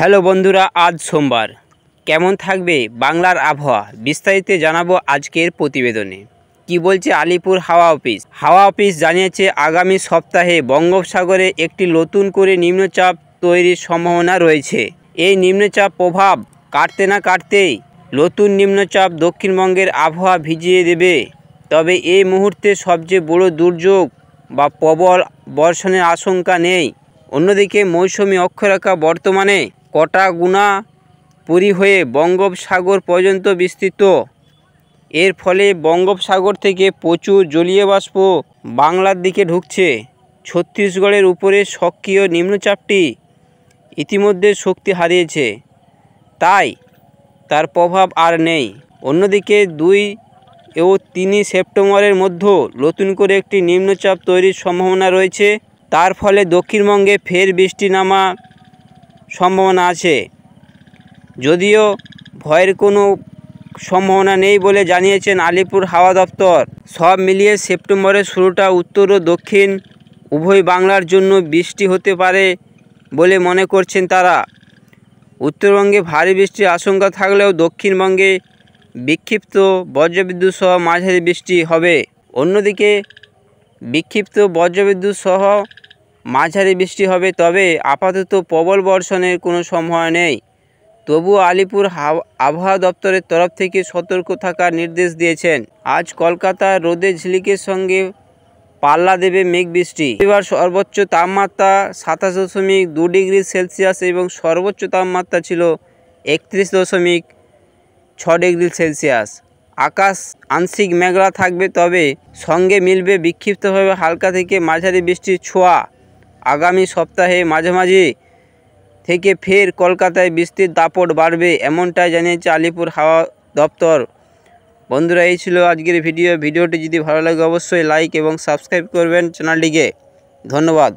Hello বন্ধুরা, আজ সোমবার। কেমন থাকবে বাংলার আবহাওয়া বিস্তারিত জানাবো আজকের প্রতিবেদনে। কি বলছে আলিপুর হাওয়া অফিস? হাওয়া অফিস জানিয়েছে আগামী সপ্তাহে বঙ্গোপসাগরে একটি নতুন করে নিম্নচাপ তৈরির সম্ভাবনা রয়েছে। এই নিম্নচাপ প্রভাব কাটতে না কাটতেই নতুন নিম্নচাপ দক্ষিণবঙ্গের আবহাওয়া ভিজিয়ে দেবে। তবে এই মুহূর্তে সবচেয়ে বড় দুর্যোগ বা প্রবল বর্ষণের আশঙ্কা নেই। অন্যদিকে মৌসুমি অক্ষরেখা বর্তমানে কটাগুনা পুরী হয়ে বঙ্গোপসাগর পর্যন্ত বিস্তৃত। এর ফলে বঙ্গোপসাগর থেকে প্রচুর জলীয় বাষ্প বাংলার দিকে ঢুকছে। ছত্তিশগড়ের উপরে সক্রিয় নিম্নচাপটি ইতিমধ্যে শক্তি হারিয়েছে, তাই তার প্রভাব আর নেই। অন্যদিকে 2 ও 3 সেপ্টেম্বরের মধ্যে নতুন করে একটি নিম্নচাপ তৈরির সম্ভাবনা রয়েছে। তার ফলে দক্ষিণবঙ্গে ফের বৃষ্টি নামার সম্ভাবনা আছে, যদিও ভয়ের কোনো সম্ভাবনা নেই বলে জানিয়েছেন আলিপুর হাওয়া দপ্তর। সব মিলিয়ে সেপ্টেম্বরের শুরুটা উত্তর ও দক্ষিণ উভয় বাংলার জন্য বৃষ্টি হতে পারে বলে মনে করছেন তারা। উত্তরবঙ্গে ভারী বৃষ্টির আশঙ্কা থাকলেও দক্ষিণবঙ্গে বিক্ষিপ্ত বজ্রবিদ্যুৎ সহ মাঝারি বৃষ্টি হবে। অন্যদিকে বিক্ষিপ্ত বজ্রবিদ্যুৎ সহ মাঝারি বৃষ্টি হবে, তবে আপাতত প্রবল বর্ষণের কোনো সম্ভাবনা নেই। তবুও আলিপুর আবহাওয়া দপ্তরের তরফ থেকে সতর্ক থাকার নির্দেশ দিয়েছেন। আজ কলকাতার রোদের ঝিলিকের সঙ্গে পাল্লা দেবে মেঘ বৃষ্টি। এবার সর্বোচ্চ তাপমাত্রা 27.2 ডিগ্রি সেলসিয়াস এবং সর্বোচ্চ তাপমাত্রা ছিল 31.6 ডিগ্রি সেলসিয়াস। আকাশ আংশিক মেঘলা থাকবে, তবে সঙ্গে মিলবে বিক্ষিপ্তভাবে হালকা থেকে মাঝারি বৃষ্টির ছোঁয়া। আগামী সপ্তাহে মাঝামাঝি থেকে ফের কলকাতায় বৃষ্টির দাপট বাড়বে, এমনটাই জানিয়েছে আলিপুর হাওয়া দপ্তর। বন্ধুরা, এই ছিল আজকের ভিডিওটি যদি ভালো লাগে অবশ্যই লাইক এবং সাবস্ক্রাইব করবেন চ্যানেলটিকে। ধন্যবাদ।